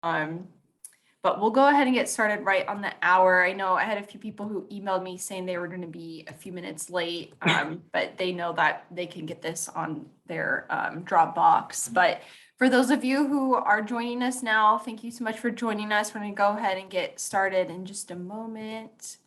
But we'll go ahead and get started right on the hour. I know I had a few people who emailed me saying they were going to be a few minutes late, but they know that they can get this on their Dropbox. But for those of you who are joining us now, thank you so much for joining us. We're going to go ahead and get started in just a moment.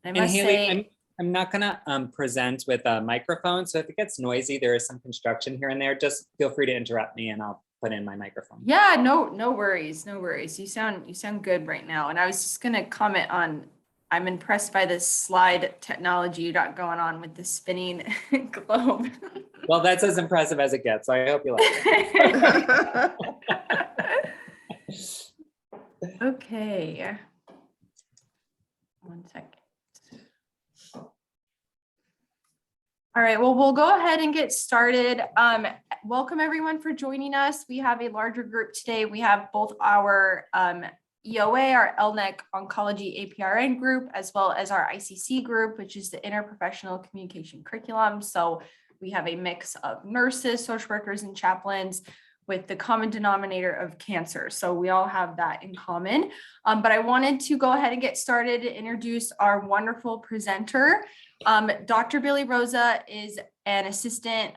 And Haley, I'm not going to present with a microphone, so if it gets noisy, there is some construction here and there. Just feel free to interrupt me, and I'll put in my microphone. Yeah, no worries, no worries. You sound good right now. And I was just going to comment on, I'm impressed by this slide technology you got going on with the spinning globe. Well, that's as impressive as it gets, so I hope you like it. Okay. 1 second. All right, well, we'll go ahead and get started. Welcome everyone for joining us. We have a larger group today. We have both our EOA, our LNEC Oncology APRN group, as well as our ICC group, which is the Interprofessional Communication Curriculum. So we have a mix of nurses, social workers, and chaplains with the common denominator of cancer. So we all have that in common. But I wanted to go ahead and get started and introduce our wonderful presenter. Dr. Billy Rosa is an assistant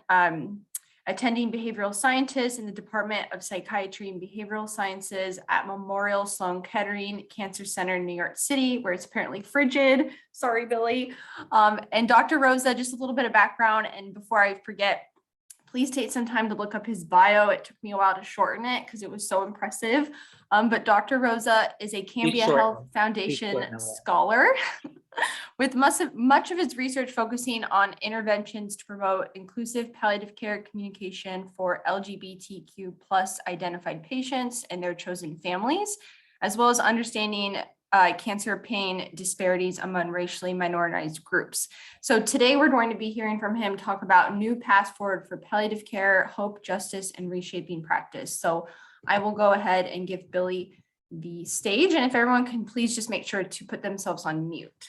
attending behavioral scientist in the Department of Psychiatry and Behavioral Sciences at Memorial Sloan Kettering Cancer Center in New York City, where it's apparently frigid. Sorry, Billy. And Dr. Rosa, just a little bit of background, and before I forget, please take some time to look up his bio. It took me a while to shorten it because it was so impressive. But Dr. Rosa is a Cambia Health Foundation scholar with much of his research focusing on interventions to promote inclusive palliative care communication for LGBTQ plus identified patients and their chosen families, as well as understanding cancer pain disparities among racially minoritized groups. So today we're going to be hearing from him talk about new paths forward for palliative care, hope, justice, and reshaping practice. So I will go ahead and give Billy the stage. And if everyone can please just make sure to put themselves on mute.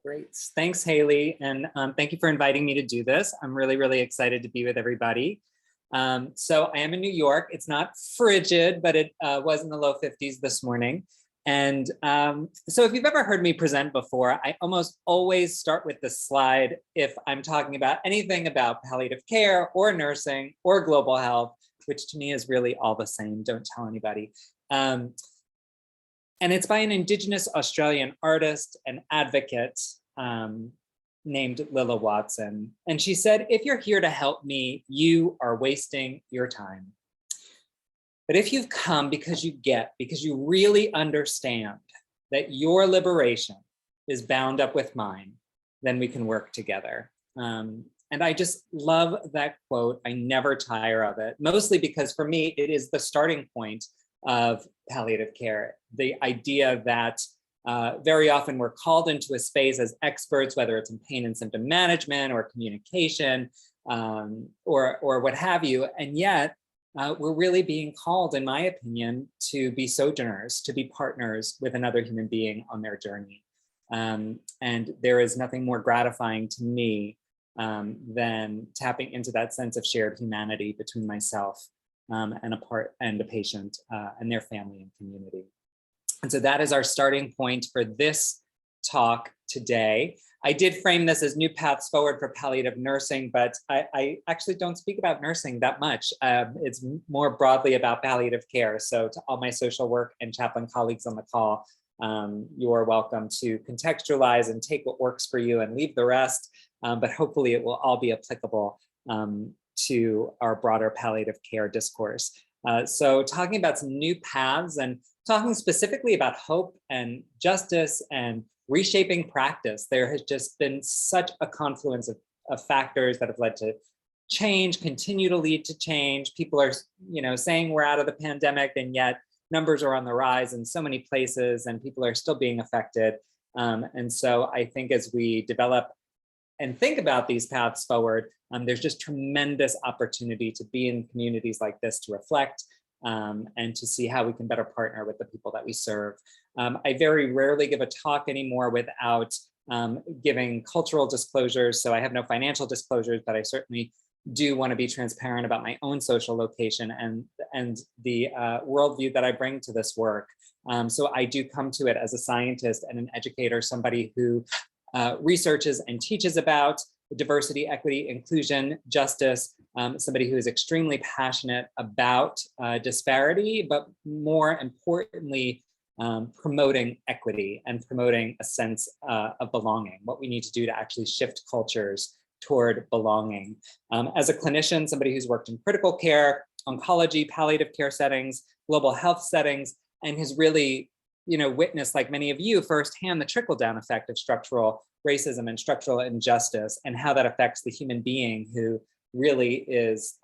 Great. Thanks, Haley. And thank you for inviting me to do this. I'm really, really excited to be with everybody. So I am in New York. It's not frigid, but it was in the low 50s this morning. And so if you've ever heard me present before, I almost always start with this slide if I'm talking about anything about palliative care or nursing or global health, which to me is really all the same. Don't tell anybody. And it's by an Indigenous Australian artist and advocate named Lilla Watson. And she said, if you're here to help me, you are wasting your time. But if you've come because you really understand that your liberation is bound up with mine, then we can work together. And I just love that quote. I never tire of it, mostly because for me, it is the starting point of palliative care. The idea that very often we're called into a space as experts, whether it's in pain and symptom management or communication or what have you, and yet we're really being called, in my opinion, to be sojourners, to be partners with another human being on their journey. And there is nothing more gratifying to me than tapping into that sense of shared humanity between myself and a patient and their family and community. And so that is our starting point for this talk today. I did frame this as new paths forward for palliative nursing, but I actually don't speak about nursing that much. It's more broadly about palliative care. So to all my social work and chaplain colleagues on the call, you are welcome to contextualize and take what works for you and leave the rest, but hopefully it will all be applicable to our broader palliative care discourse. So talking about some new paths and talking specifically about hope and justice and reshaping practice. There has just been such a confluence of factors that have led to change, continue to lead to change. People are, saying we're out of the pandemic, and yet numbers are on the rise in so many places and people are still being affected. And so I think as we develop and think about these paths forward, there's just tremendous opportunity to be in communities like this to reflect and to see how we can better partner with the people that we serve. I very rarely give a talk anymore without giving cultural disclosures. So I have no financial disclosures, but I certainly do want to be transparent about my own social location and the worldview that I bring to this work. So I do come to it as a scientist and an educator, somebody who researches and teaches about diversity, equity, inclusion, justice, somebody who is extremely passionate about disparity, but more importantly, promoting equity and promoting a sense of belonging, what we need to do to actually shift cultures toward belonging. As a clinician, somebody who's worked in critical care, oncology, palliative care settings, global health settings, and has really, witnessed, like many of you, firsthand the trickle-down effect of structural racism and structural injustice and how that affects the human being who really is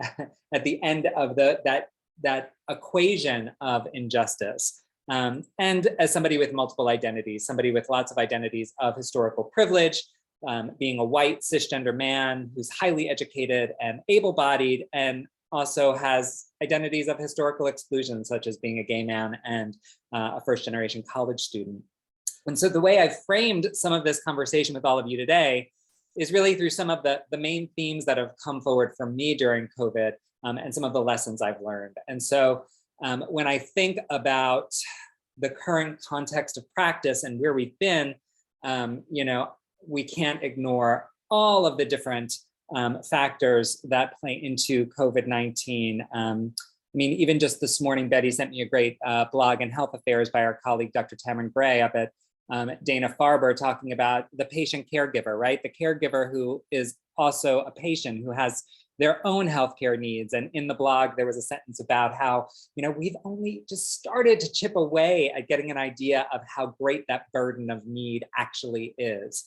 at the end of that equation of injustice. And as somebody with multiple identities, somebody with lots of identities of historical privilege, being a white cisgender man who's highly educated and able-bodied, and also has identities of historical exclusion, such as being a gay man and a first-generation college student. And so the way I've framed some of this conversation with all of you today is really through some of the main themes that have come forward for me during COVID, and some of the lessons I've learned. And so when I think about the current context of practice and where we've been, we can't ignore all of the different factors that play into COVID-19. Even just this morning, Betty sent me a great blog in Health Affairs by our colleague, Dr. Tamron Gray up at Dana-Farber, talking about the patient caregiver, right? The caregiver who is also a patient who has their own healthcare needs. And in the blog, there was a sentence about how, we've only just started to chip away at getting an idea of how great that burden of need actually is.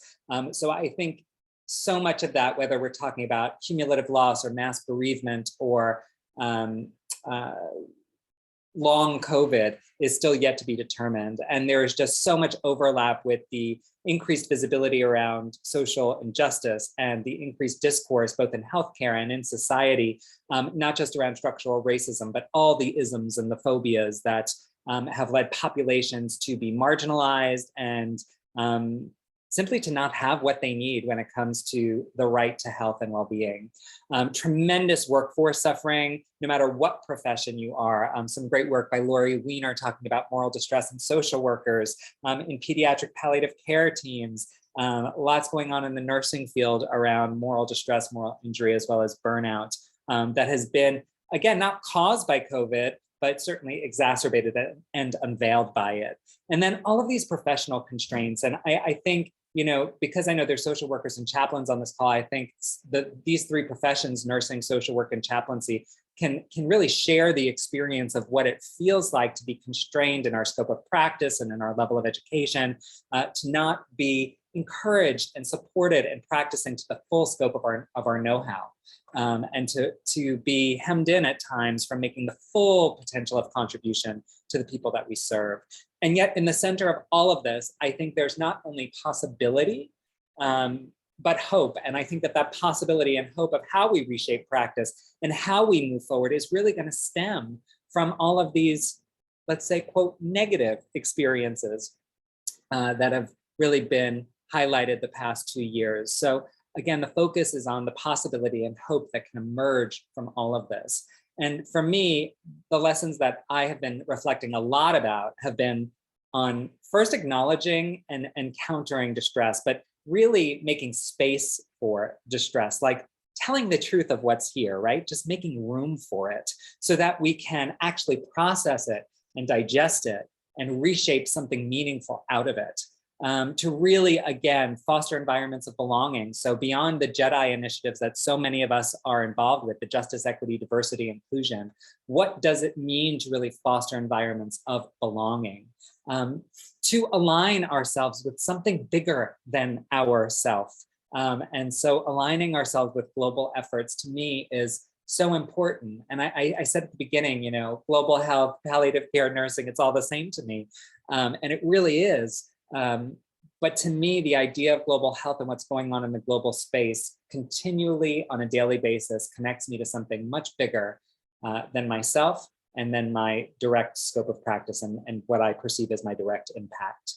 So I think so much of that, whether we're talking about cumulative loss or mass bereavement or long COVID, is still yet to be determined. And there is just so much overlap with the increased visibility around social injustice and the increased discourse, both in healthcare and in society, not just around structural racism, but all the isms and the phobias that have led populations to be marginalized and simply to not have what they need when it comes to the right to health and well-being. Tremendous workforce suffering, no matter what profession you are. Some great work by Lori Weiner talking about moral distress in social workers, in pediatric palliative care teams, lots going on in the nursing field around moral distress, moral injury, as well as burnout, that has been, again, not caused by COVID, but certainly exacerbated and unveiled by it. And then all of these professional constraints. And I think, because I know there's social workers and chaplains on this call, I think that these three professions, nursing, social work, and chaplaincy, can really share the experience of what it feels like to be constrained in our scope of practice and in our level of education, to not be encouraged and supported and practicing to the full scope of our know-how, and to be hemmed in at times from making the full potential of contribution to the people that we serve. And yet in the center of all of this, I think there's not only possibility, but hope. And I think that possibility and hope of how we reshape practice and how we move forward is really going to stem from all of these, let's say, quote, negative experiences that have really been highlighted the past 2 years. So again, the focus is on the possibility and hope that can emerge from all of this. And for me, the lessons that I have been reflecting a lot about have been on first acknowledging and countering distress, but really making space for distress, like telling the truth of what's here, right? Just making room for it so that we can actually process it and digest it and reshape something meaningful out of it. To really, again, foster environments of belonging. So beyond the JEDI initiatives that so many of us are involved with, the justice, equity, diversity, inclusion, what does it mean to really foster environments of belonging? To align ourselves with something bigger than ourselves. And so aligning ourselves with global efforts, to me, is so important. And I said at the beginning, global health, palliative care, nursing, it's all the same to me. And it really is. But to me, the idea of global health and what's going on in the global space continually on a daily basis connects me to something much bigger than myself and then my direct scope of practice and what I perceive as my direct impact.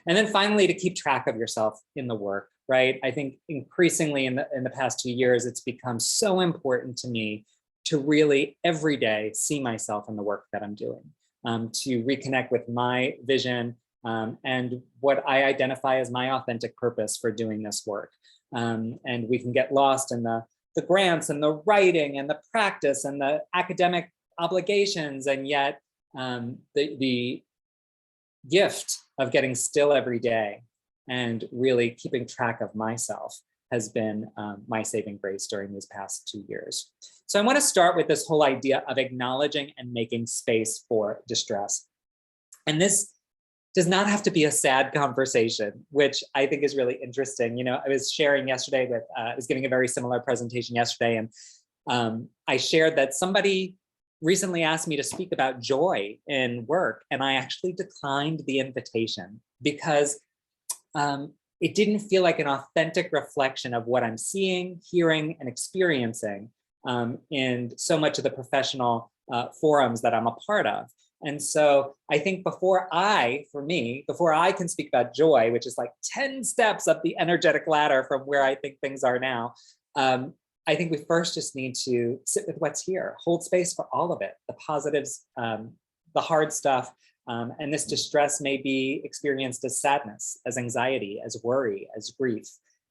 And then finally, to keep track of yourself in the work, right? I think increasingly in the past 2 years, it's become so important to me to really every day see myself in the work that I'm doing, to reconnect with my vision and what I identify as my authentic purpose for doing this work. And we can get lost in the grants and the writing and the practice and the academic obligations, and yet the gift of getting still every day and really keeping track of myself has been my saving grace during these past 2 years. So I want to start with this whole idea of acknowledging and making space for distress. And this does not have to be a sad conversation, which I think is really interesting. You know, I was sharing yesterday with, I was giving a very similar presentation yesterday, and I shared that somebody recently asked me to speak about joy in work, and I actually declined the invitation because it didn't feel like an authentic reflection of what I'm seeing, hearing, and experiencing in so much of the professional forums that I'm a part of. And so I think before I can speak about joy, which is like 10 steps up the energetic ladder from where I think things are now, I think we first just need to sit with what's here, hold space for all of it, the positives, the hard stuff. And this distress may be experienced as sadness, as anxiety, as worry, as grief,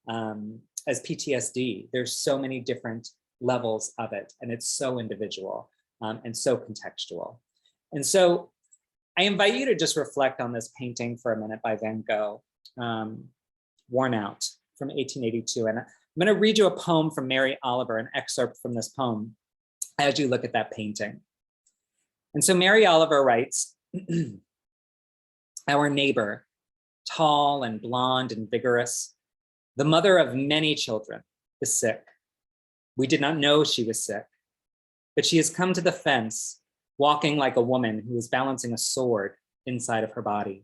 as PTSD. There's so many different levels of it, and it's so individual and so contextual. And so I invite you to just reflect on this painting for a minute by Van Gogh, Worn Out from 1882. And I'm going to read you a poem from Mary Oliver, an excerpt from this poem, as you look at that painting. And so Mary Oliver writes, our neighbor, tall and blonde and vigorous, the mother of many children, is sick. We did not know she was sick, but she has come to the fence, walking like a woman who is balancing a sword inside of her body.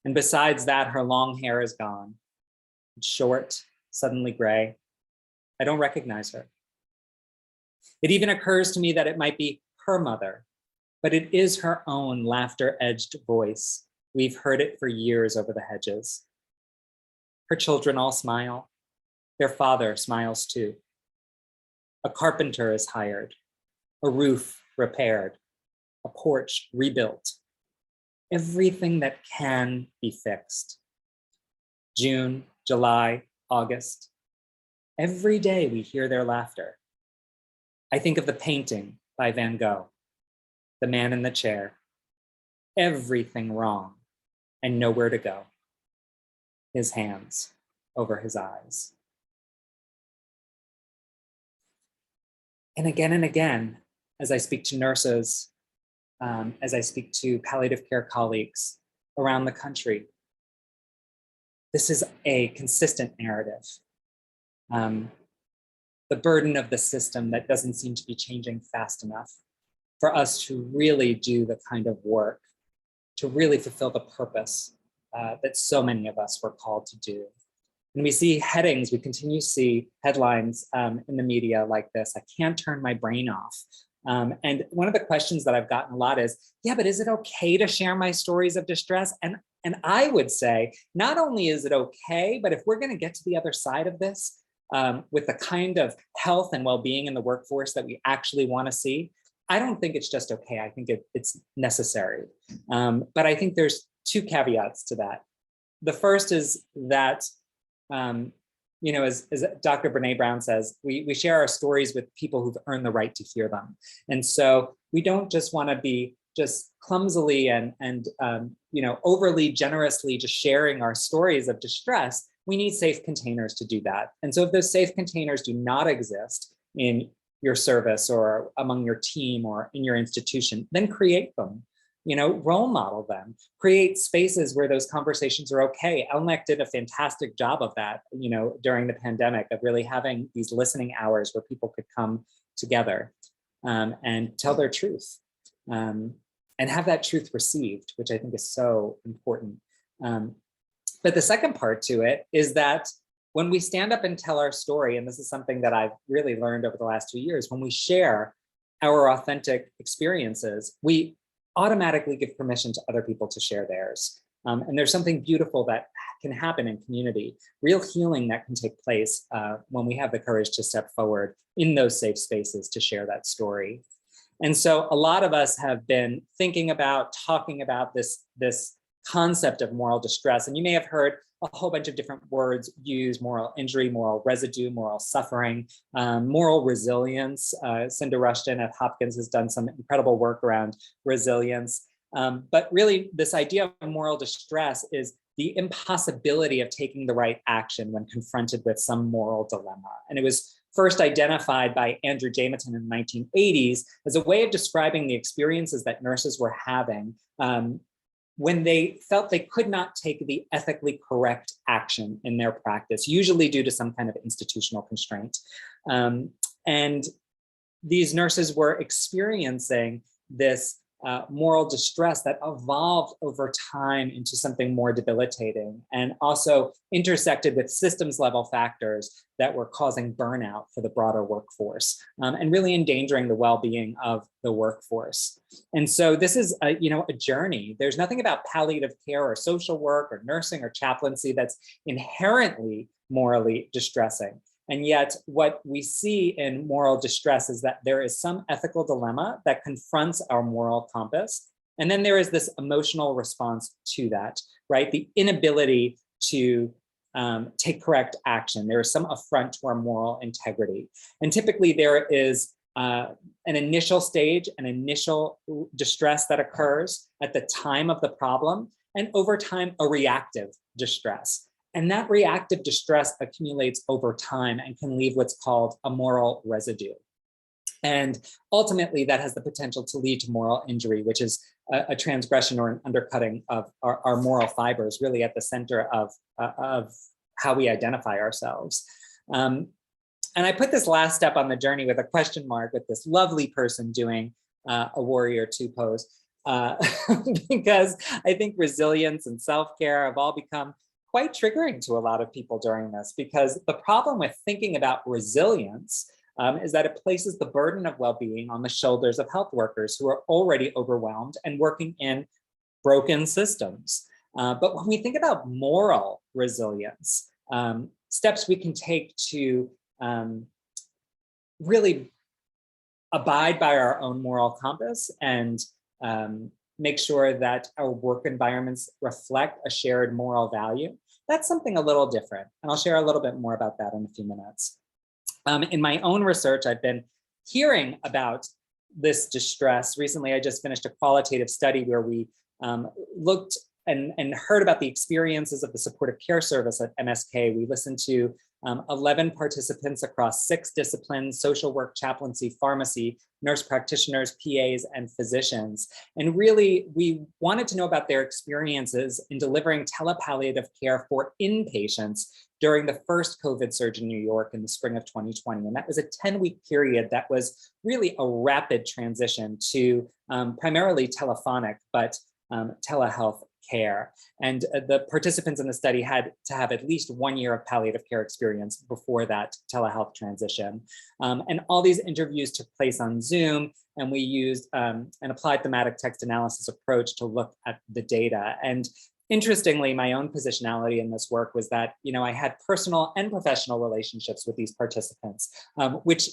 And besides that, her long hair is gone. It's short, suddenly gray. I don't recognize her. It even occurs to me that it might be her mother, but it is her own laughter-edged voice. We've heard it for years over the hedges. Her children all smile. Their father smiles too. A carpenter is hired, a roof repaired, a porch rebuilt. Everything that can be fixed. June, July, August. Every day we hear their laughter. I think of the painting by Van Gogh, the man in the chair. Everything wrong and nowhere to go. His hands over his eyes. And again, as I speak to nurses, as I speak to palliative care colleagues around the country, this is a consistent narrative. The burden of the system that doesn't seem to be changing fast enough for us to really do the kind of work, to really fulfill the purpose that so many of us were called to do. And we see headings, we continue to see headlines in the media like this, I can't turn my brain off. And one of the questions that I've gotten a lot is, yeah, but is it okay to share my stories of distress? And I would say, not only is it okay, but if we're gonna get to the other side of this with the kind of health and well-being in the workforce that we actually wanna see, I don't think it's just okay, I think it's necessary. But I think there's two caveats to that. The first is that, you know, as Dr. Brene Brown says, we share our stories with people who've earned the right to hear them. And so we don't just want to be just clumsily and you know, overly generously just sharing our stories of distress. We need safe containers to do that. And so if those safe containers do not exist in your service or among your team or in your institution, then create them. You know, role model them, create spaces where those conversations are okay. LNEC did a fantastic job of that, you know, during the pandemic, of really having these listening hours where people could come together and tell their truth and have that truth received, which I think is so important. But the second part to it is that when we stand up and tell our story, and this is something that I've really learned over the last 2 years, when we share our authentic experiences, we automatically give permission to other people to share theirs. And there's something beautiful that can happen in community, real healing that can take place when we have the courage to step forward in those safe spaces to share that story. And so a lot of us have been thinking about, talking about this concept of moral distress. And you may have heard a whole bunch of different words used: moral injury, moral residue, moral suffering, moral resilience. Cinda Rushton at Hopkins has done some incredible work around resilience. But really, this idea of moral distress is the impossibility of taking the right action when confronted with some moral dilemma. And it was first identified by Andrew Jameson in the 1980s as a way of describing the experiences that nurses were having when they felt they could not take the ethically correct action in their practice, usually due to some kind of institutional constraint. And these nurses were experiencing this moral distress that evolved over time into something more debilitating, and also intersected with systems level factors that were causing burnout for the broader workforce, and really endangering the well-being of the workforce. And so this is a journey. There's nothing about palliative care or social work or nursing or chaplaincy that's inherently morally distressing. And yet what we see in moral distress is that there is some ethical dilemma that confronts our moral compass. And then there is this emotional response to that, right? The inability to take correct action. There is some affront to our moral integrity. And typically there is an initial stage, an initial distress that occurs at the time of the problem, and over time, a reactive distress. And that reactive distress accumulates over time and can leave what's called a moral residue. And ultimately, that has the potential to lead to moral injury, which is a transgression or an undercutting of our moral fibers, really at the center of how we identify ourselves. And I put this last step on the journey with a question mark, with this lovely person doing a warrior two pose, because I think resilience and self-care have all become quite triggering to a lot of people during this, because the problem with thinking about resilience is that it places the burden of well-being on the shoulders of health workers who are already overwhelmed and working in broken systems. But when we think about moral resilience, steps we can take to really abide by our own moral compass and make sure that our work environments reflect a shared moral value, that's something a little different. And I'll share a little bit more about that in a few minutes. In my own research, I've been hearing about this distress. Recently, I just finished a qualitative study where we looked and heard about the experiences of the supportive care service at MSK. We listened to 11 participants across 6 disciplines: social work, chaplaincy, pharmacy, nurse practitioners, PAs, and physicians. And really, we wanted to know about their experiences in delivering telepalliative care for inpatients during the first COVID surge in New York in the spring of 2020. And that was a 10-week period that was really a rapid transition to primarily telephonic, but telehealth care. And the participants in the study had to have at least 1 year of palliative care experience before that telehealth transition. And all these interviews took place on Zoom, and we used an applied thematic text analysis approach to look at the data. And interestingly, my own positionality in this work was that, I had personal and professional relationships with these participants, which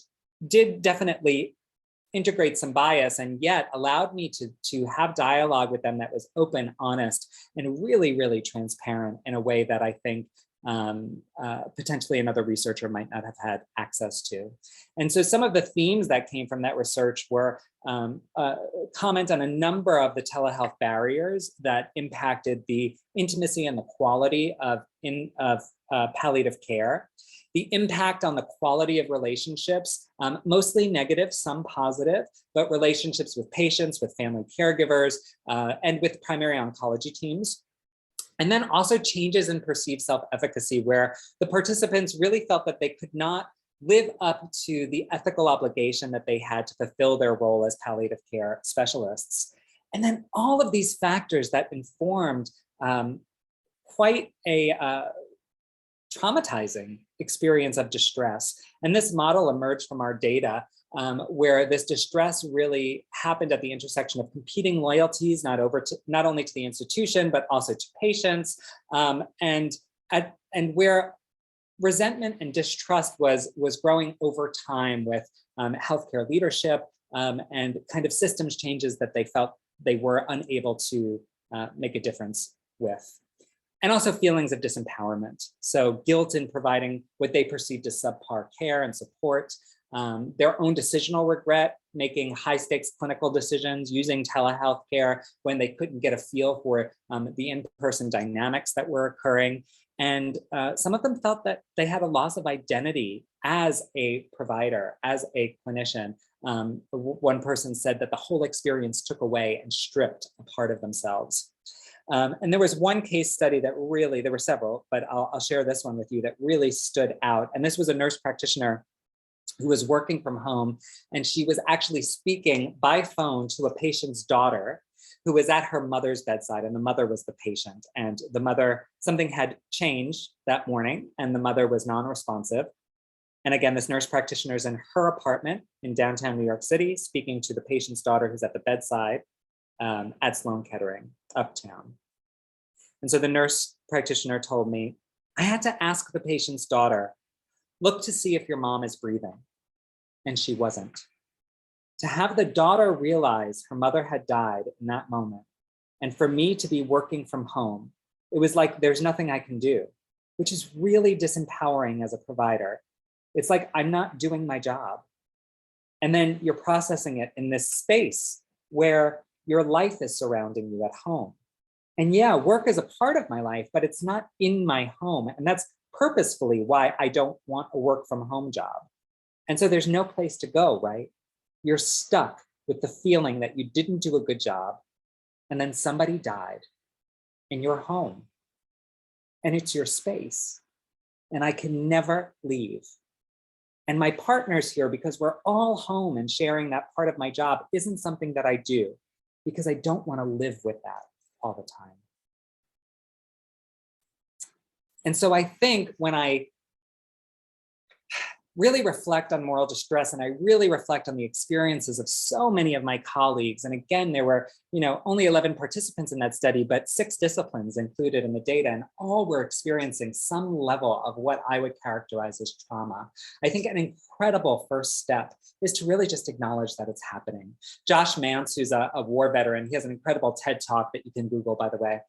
did definitely integrate some bias, and yet allowed me to have dialogue with them that was open, honest, and really, really transparent in a way that I think potentially another researcher might not have had access to. And so some of the themes that came from that research were comment on a number of the telehealth barriers that impacted the intimacy and the quality of palliative care, the impact on the quality of relationships, mostly negative, some positive, but relationships with patients, with family caregivers, and with primary oncology teams. And then also changes in perceived self-efficacy, where the participants really felt that they could not live up to the ethical obligation that they had to fulfill their role as palliative care specialists. And then all of these factors that informed quite a traumatizing experience of distress. And this model emerged from our data where this distress really happened at the intersection of competing loyalties, not only to the institution, but also to patients, and where resentment and distrust was growing over time with healthcare leadership and kind of systems changes that they felt they were unable to make a difference with. And also feelings of disempowerment. So guilt in providing what they perceived as subpar care and support, their own decisional regret, making high stakes clinical decisions, using telehealth care when they couldn't get a feel for the in-person dynamics that were occurring. And some of them felt that they had a loss of identity as a provider, as a clinician. One person said that the whole experience took away and stripped a part of themselves. And there was one case study that really, there were several, but I'll share this one with you that really stood out. And this was a nurse practitioner who was working from home, and she was actually speaking by phone to a patient's daughter who was at her mother's bedside, and the mother was the patient. And the mother, something had changed that morning, and the mother was non-responsive. And again, this nurse practitioner is in her apartment in downtown New York City, speaking to the patient's daughter who's at the bedside at Sloan Kettering, uptown. And so the nurse practitioner told me, I had to ask the patient's daughter, look to see if your mom is breathing. And she wasn't. To have the daughter realize her mother had died in that moment, and for me to be working from home, it was like there's nothing I can do, which is really disempowering as a provider. It's like I'm not doing my job. And then you're processing it in this space where your life is surrounding you at home. And yeah, work is a part of my life, but it's not in my home. And that's purposefully why I don't want a work from home job. And so there's no place to go, right? You're stuck with the feeling that you didn't do a good job, and then somebody died in your home, and it's your space, and I can never leave. And my partner's here because we're all home, and sharing that part of my job isn't something that I do because I don't want to live with that all the time. And so I think when I really reflect on moral distress, and I really reflect on the experiences of so many of my colleagues. And again, there were, only 11 participants in that study, but 6 disciplines included in the data, and all were experiencing some level of what I would characterize as trauma. I think an incredible first step is to really just acknowledge that it's happening. Josh Mance, who's a war veteran, he has an incredible TED Talk that you can Google, by the way.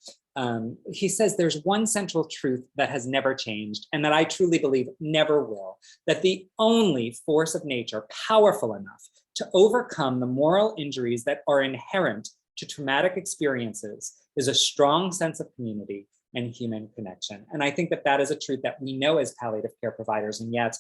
He says there's one central truth that has never changed, and that I truly believe never will, that the only force of nature powerful enough to overcome the moral injuries that are inherent to traumatic experiences is a strong sense of community and human connection. And I think that that is a truth that we know as palliative care providers, and yet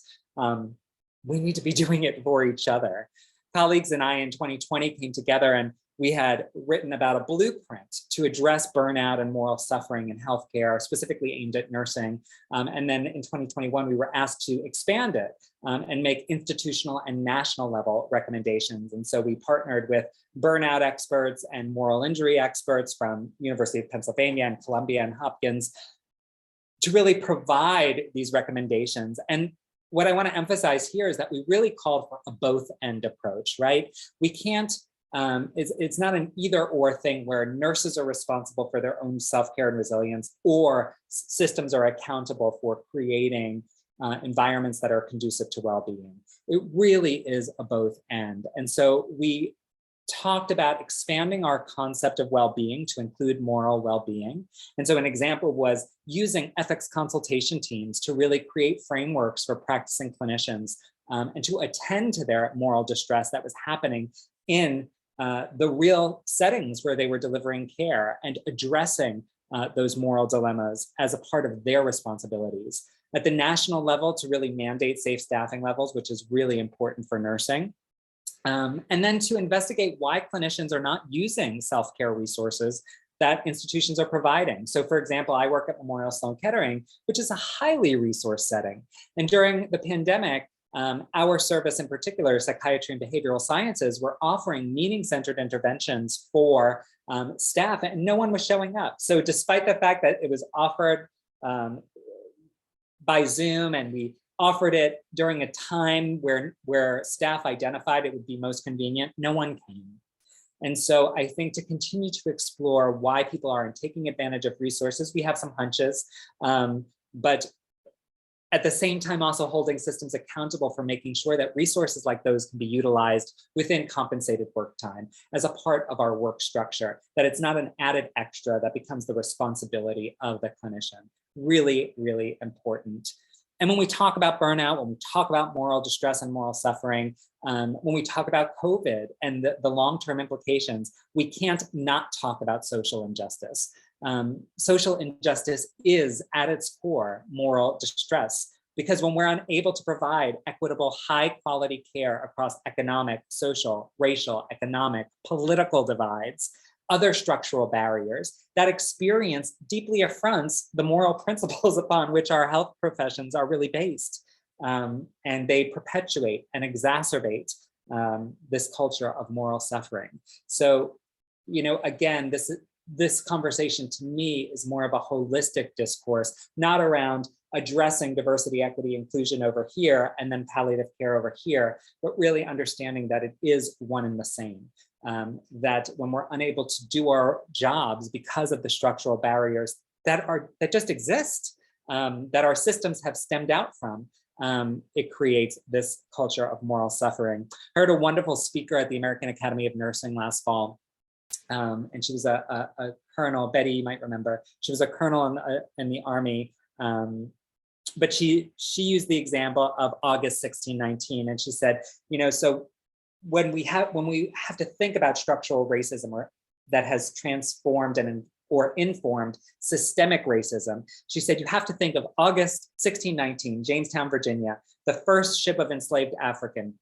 we need to be doing it for each other. Colleagues and I in 2020 came together, and we had written about a blueprint to address burnout and moral suffering in healthcare, specifically aimed at nursing. And then in 2021, we were asked to expand it and make institutional and national level recommendations. And so we partnered with burnout experts and moral injury experts from University of Pennsylvania and Columbia and Hopkins to really provide these recommendations. And what I want to emphasize here is that we really called for a both-end approach, right? We can't it's not an either or thing where nurses are responsible for their own self-care and resilience, or systems are accountable for creating environments that are conducive to well-being. It really is a both and. And so we talked about expanding our concept of well-being to include moral well-being. And so an example was using ethics consultation teams to really create frameworks for practicing clinicians and to attend to their moral distress that was happening in the real settings where they were delivering care, and addressing those moral dilemmas as a part of their responsibilities. At the national level, to really mandate safe staffing levels, which is really important for nursing. And then to investigate why clinicians are not using self-care resources that institutions are providing. So for example, I work at Memorial Sloan Kettering, which is a highly resource setting. And during the pandemic, our service in particular, psychiatry and behavioral sciences, were offering meaning-centered interventions for staff, and no one was showing up. So despite the fact that it was offered by Zoom, and we offered it during a time where staff identified it would be most convenient, no one came. And so I think to continue to explore why people aren't taking advantage of resources, we have some hunches, but at the same time also holding systems accountable for making sure that resources like those can be utilized within compensated work time as a part of our work structure, that it's not an added extra that becomes the responsibility of the clinician. Really, really important. And when we talk about burnout, when we talk about moral distress and moral suffering, when we talk about COVID and the long-term implications, we can't not talk about social injustice. Social injustice is at its core moral distress, because when we're unable to provide equitable, high quality care across economic, social, racial, economic, political divides, other structural barriers, that experience deeply affronts the moral principles upon which our health professions are really based. And they perpetuate and exacerbate this culture of moral suffering. So, again, this conversation to me is more of a holistic discourse, not around addressing diversity, equity, inclusion over here, and then palliative care over here, but really understanding that it is one and the same. That when we're unable to do our jobs because of the structural barriers that just exist, that our systems have stemmed out from, it creates this culture of moral suffering. I heard a wonderful speaker at the American Academy of Nursing last fall, and she was a colonel. Betty, you might remember. She was a colonel in the Army, but she used the example of August 1619, and she said, so when we have to think about structural racism that has transformed or informed systemic racism, she said you have to think of August 1619, Jamestown, Virginia, the first ship of enslaved African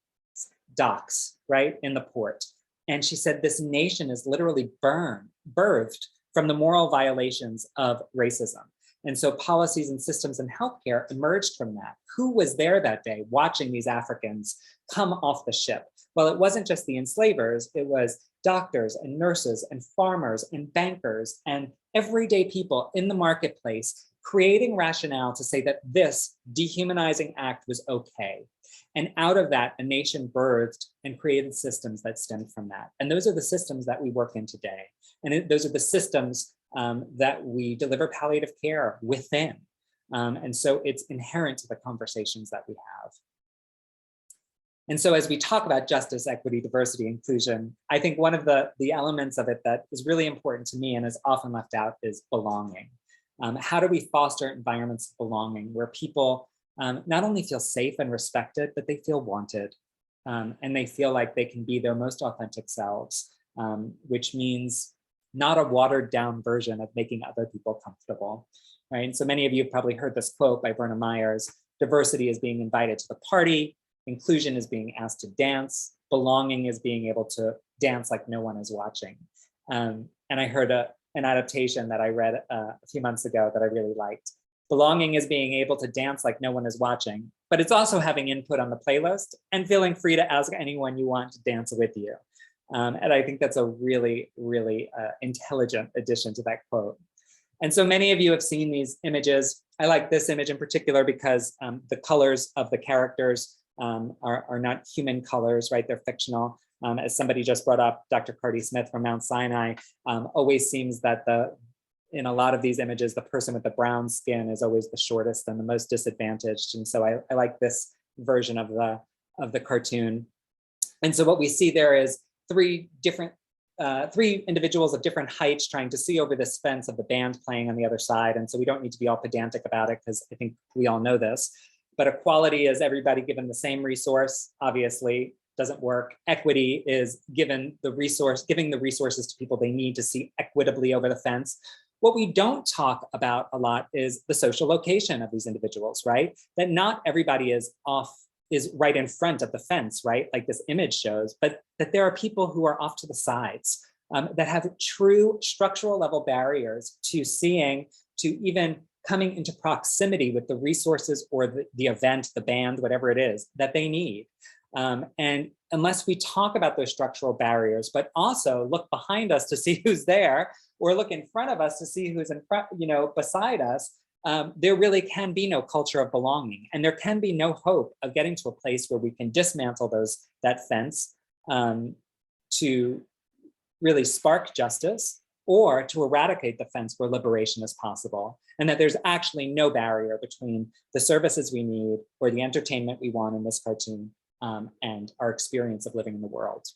docks, right, in the port. And she said this nation is literally birthed from the moral violations of racism. And so policies and systems in healthcare emerged from that. Who was there that day watching these Africans come off the ship? Well, it wasn't just the enslavers, it was doctors and nurses and farmers and bankers and everyday people in the marketplace creating rationale to say that this dehumanizing act was okay. And out of that, a nation birthed and created systems that stemmed from that. And those are the systems that we work in today. And those are the systems that we deliver palliative care within. And so it's inherent to the conversations that we have. And so as we talk about justice, equity, diversity, inclusion, I think one of the elements of it that is really important to me and is often left out is belonging. How do we foster environments of belonging where people not only feel safe and respected, but they feel wanted, and they feel like they can be their most authentic selves, which means not a watered down version of making other people comfortable, right? And so many of you have probably heard this quote by Verna Myers: diversity is being invited to the party, inclusion is being asked to dance, belonging is being able to dance like no one is watching. And I heard an adaptation that I read a few months ago that I really liked. Belonging is being able to dance like no one is watching, but it's also having input on the playlist and feeling free to ask anyone you want to dance with you. And I think that's a really, really intelligent addition to that quote. And so many of you have seen these images. I like this image in particular because the colors of the characters are not human colors, right? They're fictional. As somebody just brought up, Dr. Cardi Smith from Mount Sinai, always seems that in a lot of these images, the person with the brown skin is always the shortest and the most disadvantaged. And so I like this version of the cartoon. And so what we see there is three individuals of different heights trying to see over this fence of the band playing on the other side. And so we don't need to be all pedantic about it because I think we all know this. But equality is everybody given the same resource, obviously doesn't work. Equity is giving the resources to people they need to see equitably over the fence. What we don't talk about a lot is the social location of these individuals, right? That not everybody is right in front of the fence, right? Like this image shows, but that there are people who are off to the sides that have true structural level barriers to seeing, to even coming into proximity with the resources or the event, the band, whatever it is that they need. And unless we talk about those structural barriers, but also look behind us to see who's there, or look in front of us to see who's in front, beside us, there really can be no culture of belonging, and there can be no hope of getting to a place where we can dismantle that fence to really spark justice, or to eradicate the fence where liberation is possible, and that there's actually no barrier between the services we need or the entertainment we want in this cartoon and our experience of living in the world.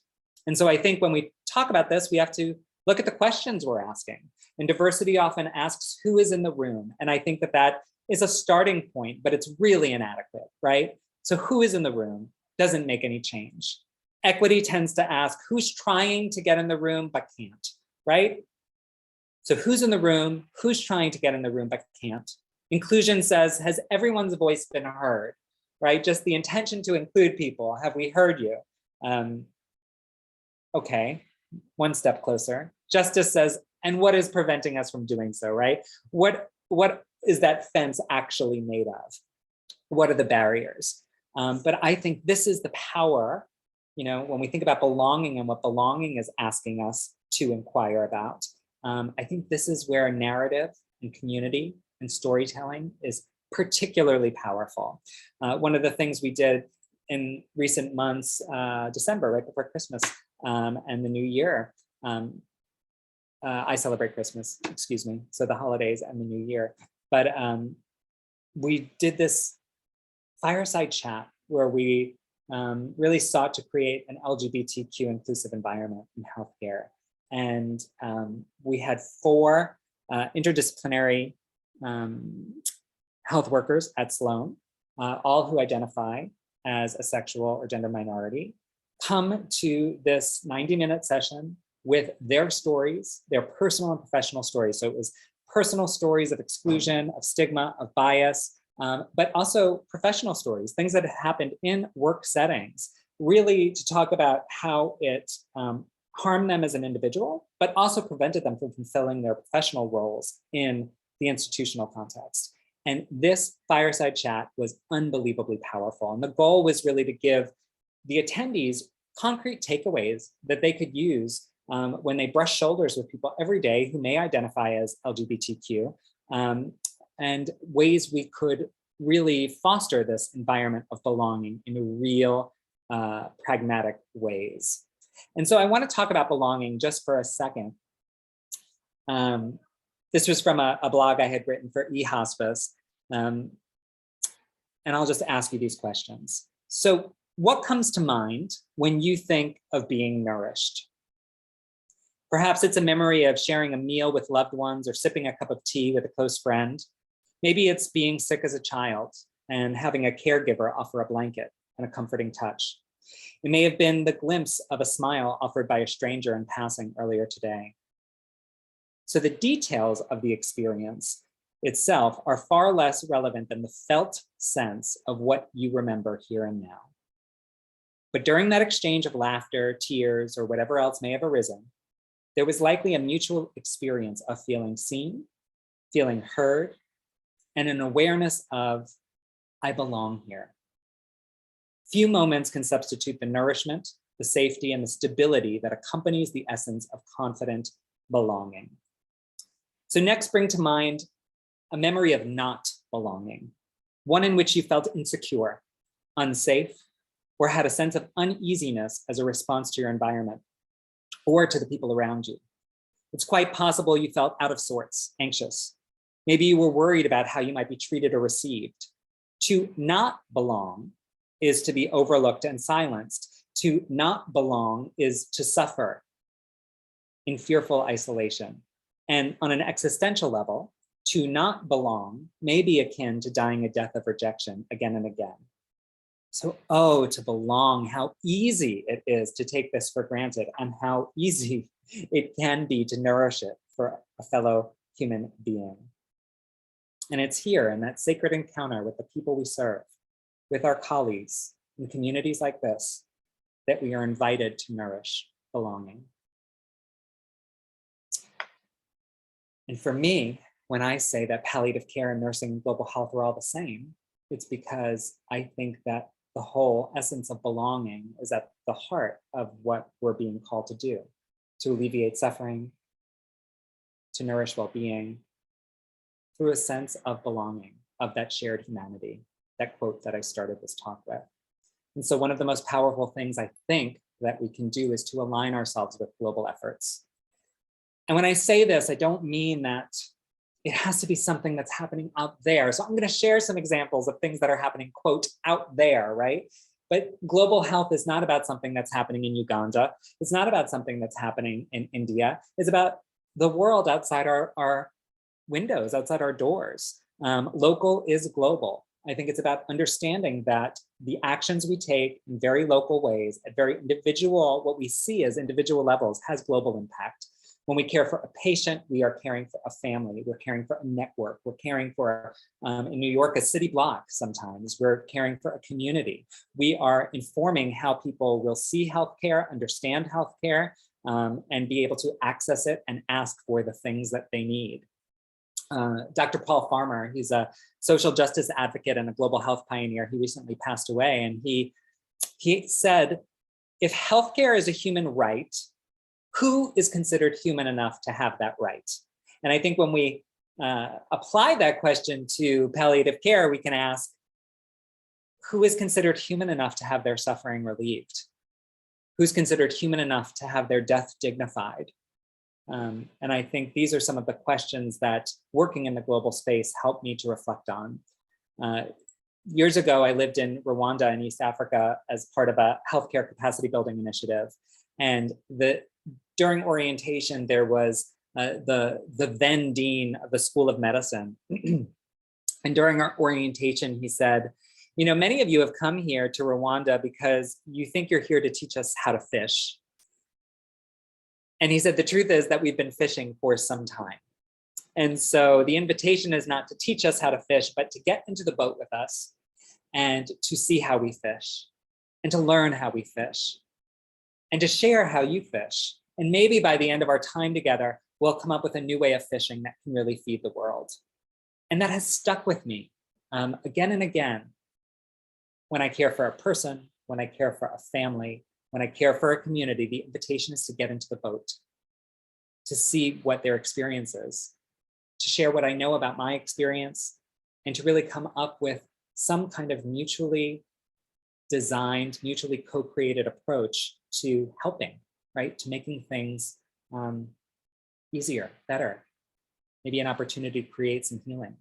And so I think when we talk about this, we have to look at the questions we're asking. And diversity often asks who is in the room. And I think that that is a starting point, but it's really inadequate, right? So who is in the room doesn't make any change. Equity tends to ask who's trying to get in the room but can't, right? So who's in the room, who's trying to get in the room but can't? Inclusion says, has everyone's voice been heard, right? Just the intention to include people. Have we heard you? Okay, one step closer. Justice says, and what is preventing us from doing so, right? What is that fence actually made of? What are the barriers? But I think this is the power, when we think about belonging and what belonging is asking us to inquire about. I think this is where narrative and community and storytelling is particularly powerful. One of the things we did in recent months, December, right before Christmas and the New Year, I celebrate Christmas, excuse me, so the holidays and the New Year. But we did this fireside chat where we really sought to create an LGBTQ inclusive environment in healthcare. And we had 4 interdisciplinary health workers at Sloan, all who identify as a sexual or gender minority, come to this 90-minute session with their stories, their personal and professional stories. So it was personal stories of exclusion, of stigma, of bias, but also professional stories, things that had happened in work settings, really to talk about how it harmed them as an individual, but also prevented them from fulfilling their professional roles in the institutional context. And this fireside chat was unbelievably powerful. And the goal was really to give the attendees concrete takeaways that they could use when they brush shoulders with people every day who may identify as LGBTQ, and ways we could really foster this environment of belonging in real, pragmatic ways. And so I want to talk about belonging just for a second. This was from a blog I had written for eHospice. And I'll just ask you these questions. So what comes to mind when you think of being nourished? Perhaps it's a memory of sharing a meal with loved ones or sipping a cup of tea with a close friend. Maybe it's being sick as a child and having a caregiver offer a blanket and a comforting touch. It may have been the glimpse of a smile offered by a stranger in passing earlier today. So the details of the experience itself are far less relevant than the felt sense of what you remember here and now. But during that exchange of laughter, tears, or whatever else may have arisen, there was likely a mutual experience of feeling seen, feeling heard, and an awareness of, I belong here. Few moments can substitute the nourishment, the safety, and the stability that accompanies the essence of confident belonging. So next, bring to mind a memory of not belonging, one in which you felt insecure, unsafe, or had a sense of uneasiness as a response to your environment or to the people around you. It's quite possible you felt out of sorts, anxious. Maybe you were worried about how you might be treated or received. To not belong is to be overlooked and silenced. To not belong is to suffer in fearful isolation. And on an existential level, to not belong may be akin to dying a death of rejection again and again. So, oh, to belong, how easy it is to take this for granted, and how easy it can be to nourish it for a fellow human being. And it's here in that sacred encounter with the people we serve, with our colleagues in communities like this, that we are invited to nourish belonging. And for me, when I say that palliative care and nursing and global health are all the same, it's because I think that the whole essence of belonging is at the heart of what we're being called to do, to alleviate suffering, to nourish well-being, through a sense of belonging, of that shared humanity, that quote that I started this talk with. And so one of the most powerful things I think that we can do is to align ourselves with global efforts. And when I say this, I don't mean that it has to be something that's happening out there. So I'm going to share some examples of things that are happening, quote, out there, right? But global health is not about something that's happening in Uganda. It's not about something that's happening in India. It's about the world outside our windows, outside our doors. Local is global. I think it's about understanding that the actions we take in very local ways, at very individual, what we see as individual levels has global impact. When we care for a patient, we are caring for a family, we're caring for a network, we're caring for, in New York, a city block sometimes, we're caring for a community. We are informing how people will see healthcare, understand healthcare, and be able to access it and ask for the things that they need. Dr. Paul Farmer, he's a social justice advocate and a global health pioneer. He recently passed away, and he said, if healthcare is a human right, who is considered human enough to have that right? And I think when we apply that question to palliative care, we can ask, who is considered human enough to have their suffering relieved? Who's considered human enough to have their death dignified? And I think these are some of the questions that working in the global space helped me to reflect on. Years ago, I lived in Rwanda in East Africa as part of a healthcare capacity building initiative. And during orientation, there was the then dean of the School of Medicine. And during our orientation, he said, you know, many of you have come here to Rwanda because you think you're here to teach us how to fish. And he said, the truth is that we've been fishing for some time. And so the invitation is not to teach us how to fish, but to get into the boat with us and to see how we fish and to learn how we fish and to share how you fish. And maybe by the end of our time together, we'll come up with a new way of fishing that can really feed the world. And that has stuck with me again and again. When I care for a person, when I care for a family, when I care for a community, the invitation is to get into the boat, to see what their experience is, to share what I know about my experience, and to really come up with some kind of mutually designed, mutually co-created approach to helping, right? To making things easier, better, maybe an opportunity to create some healing.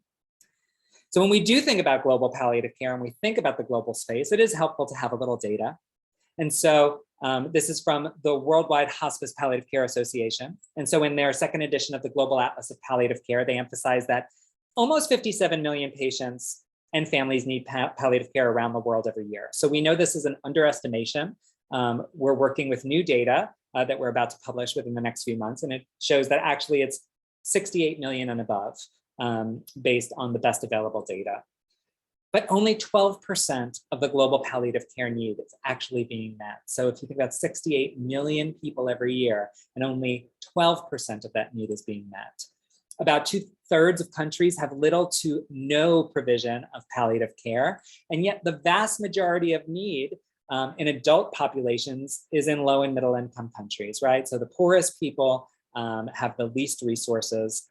So when we do think about global palliative care and we think about the global space, it is helpful to have a little data. And so this is from the Worldwide Hospice Palliative Care Association. And so in their second edition of the Global Atlas of Palliative Care, they emphasize that almost 57 million patients and families need palliative care around the world every year. So we know this is an underestimation. We're working with new data that we're about to publish within the next few months. And it shows that actually it's 68 million and above based on the best available data. But only 12% of the global palliative care need is actually being met. So if you think about 68 million people every year, and only 12% of that need is being met. About 2/3 of countries have little to no provision of palliative care, and yet the vast majority of need in adult populations is in low and middle income countries, right? So the poorest people have the least resources.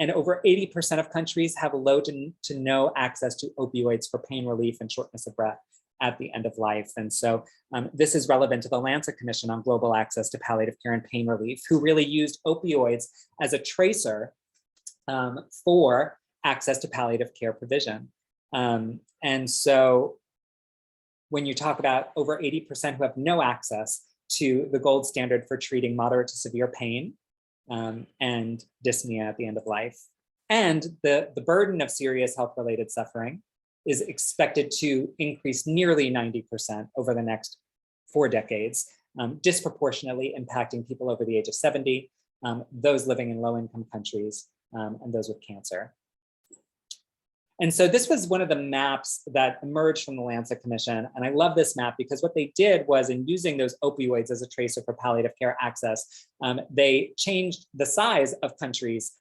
And over 80% of countries have low to no access to opioids for pain relief and shortness of breath at the end of life. And so this is relevant to the Lancet Commission on Global Access to Palliative Care and Pain Relief, who really used opioids as a tracer for access to palliative care provision. And so when you talk about over 80% who have no access to the gold standard for treating moderate to severe pain, and dyspnea at the end of life. And the burden of serious health-related suffering is expected to increase nearly 90% over the next 4 decades, disproportionately impacting people over the age of 70, those living in low-income countries, and those with cancer. And so this was one of the maps that emerged from the Lancet Commission. And I love this map because what they did was, in using those opioids as a tracer for palliative care access, they changed the size of countries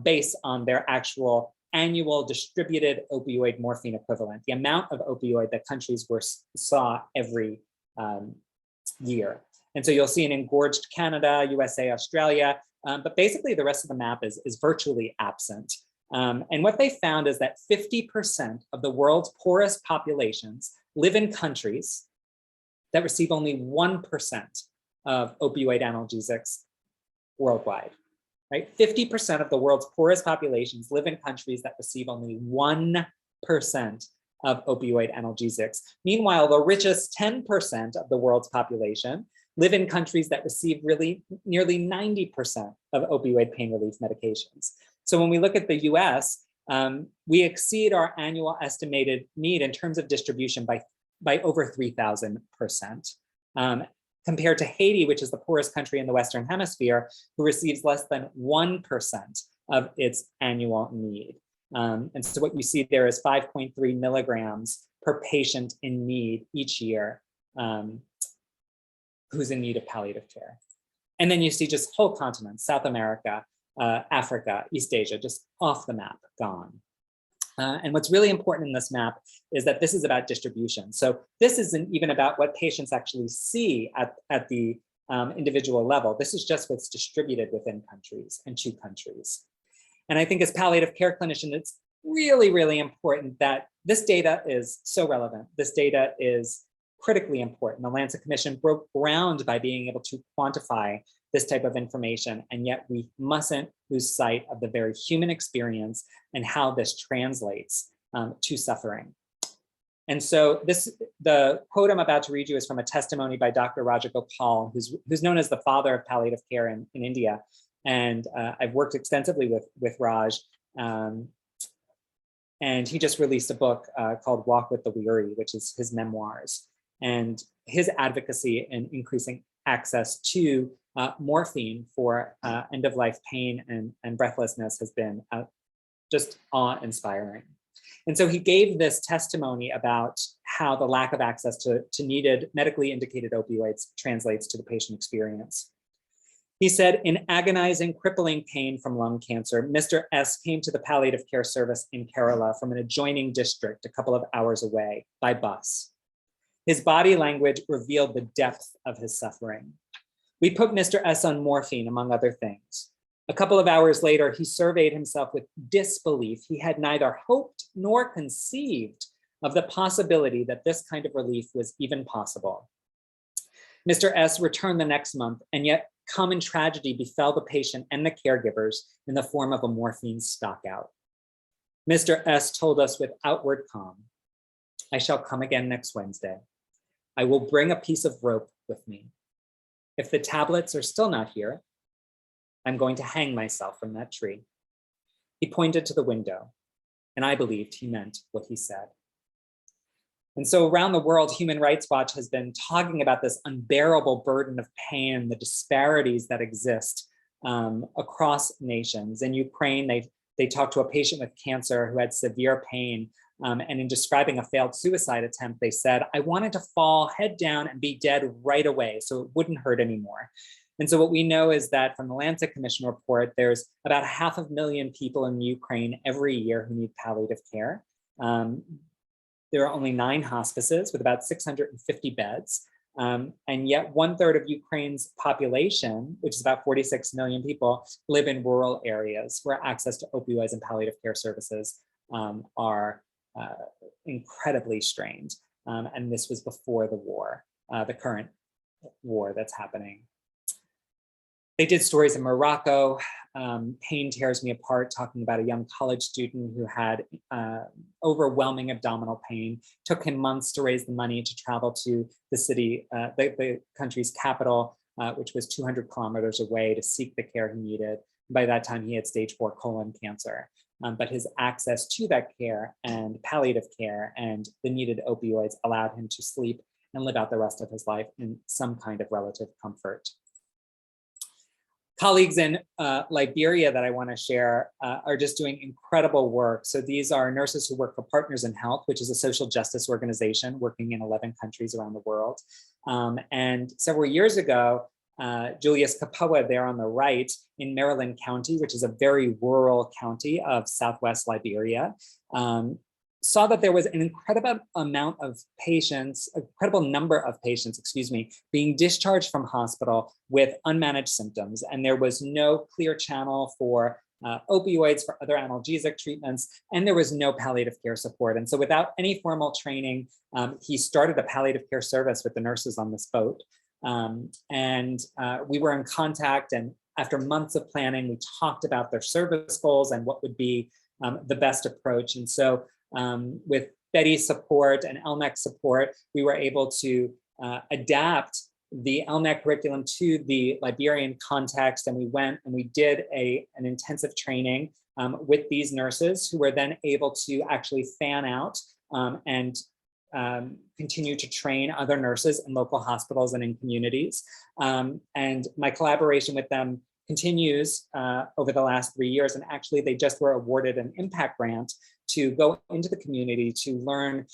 based on their actual annual distributed opioid morphine equivalent, the amount of opioid that countries saw every year. And so you'll see an engorged Canada, USA, Australia, but basically the rest of the map is virtually absent. And what they found is that 50% of the world's poorest populations live in countries that receive only 1% of opioid analgesics worldwide, right? 50% of the world's poorest populations live in countries that receive only 1% of opioid analgesics. Meanwhile, the richest 10% of the world's population live in countries that receive really nearly 90% of opioid pain relief medications. So when we look at the US, we exceed our annual estimated need in terms of distribution by over 3,000%, compared to Haiti, which is the poorest country in the Western Hemisphere, who receives less than 1% of its annual need. And so what you see there is 5.3 milligrams per patient in need each year, who's in need of palliative care. And then you see just whole continents, South America, Africa, East Asia, just off the map, gone. And what's really important in this map is that this is about distribution. So this isn't even about what patients actually see at the individual level. This is just what's distributed within countries and to countries. And I think as palliative care clinician, it's really, really important that this data is so relevant. This data is critically important. The Lancet Commission broke ground by being able to quantify this type of information, and yet we mustn't lose sight of the very human experience and how this translates to suffering. And so the quote I'm about to read you is from a testimony by Dr. Raja Gopal, who's known as the father of palliative care in India. And I've worked extensively with Raj, and he just released a book called Walk with the Weary, which is his memoirs. And his advocacy in increasing access to morphine for end-of-life pain and breathlessness has been just awe-inspiring. And so he gave this testimony about how the lack of access to needed medically indicated opioids translates to the patient experience. He said, in agonizing, crippling pain from lung cancer, Mr. S came to the palliative care service in Kerala from an adjoining district a couple of hours away by bus. His body language revealed the depth of his suffering. We put Mr. S on morphine, among other things. A couple of hours later, he surveyed himself with disbelief. He had neither hoped nor conceived of the possibility that this kind of relief was even possible. Mr. S returned the next month, and yet common tragedy befell the patient and the caregivers in the form of a morphine stockout. Mr. S told us with outward calm, I shall come again next Wednesday. I will bring a piece of rope with me. If the tablets are still not here, I'm going to hang myself from that tree. He pointed to the window, and I believed he meant what he said. And so around the world, Human Rights Watch has been talking about this unbearable burden of pain, the disparities that exist across nations. In Ukraine, they talked to a patient with cancer who had severe pain. And in describing a failed suicide attempt, they said, I wanted to fall head down and be dead right away so it wouldn't hurt anymore. And so what we know is that from the Lancet Commission report, there's about 500,000 people in Ukraine every year who need palliative care. There are only 9 hospices with about 650 beds. And yet 1/3 of Ukraine's population, which is about 46 million people, live in rural areas where access to opioids and palliative care services are incredibly strained. And this was before the war, the current war that's happening. They did stories in Morocco. Pain tears me apart, talking about a young college student who had overwhelming abdominal pain. Took him months to raise the money to travel to the city, the country's capital, which was 200 kilometers away, to seek the care he needed. By that time, he had stage 4 colon cancer. But his access to that care and palliative care and the needed opioids allowed him to sleep and live out the rest of his life in some kind of relative comfort. Colleagues in Liberia that I want to share are just doing incredible work. So these are nurses who work for Partners in Health, which is a social justice organization working in 11 countries around the world. And several years ago, Julius Kapoa there on the right in Maryland County, which is a very rural county of Southwest Liberia, saw that there was an incredible amount of patients, incredible number of patients, being discharged from hospital with unmanaged symptoms. And there was no clear channel for opioids, for other analgesic treatments, and there was no palliative care support. And so without any formal training, he started a palliative care service with the nurses on this boat. We were in contact, and after months of planning, we talked about their service goals and what would be the best approach. And so with Betty's support and LNEC support, we were able to adapt the LNEC curriculum to the Liberian context, and we went and we did an intensive training with these nurses, who were then able to actually fan out and continue to train other nurses in local hospitals and in communities. And my collaboration with them continues over the last 3 years. And actually, they just were awarded an impact grant to go into the community to learn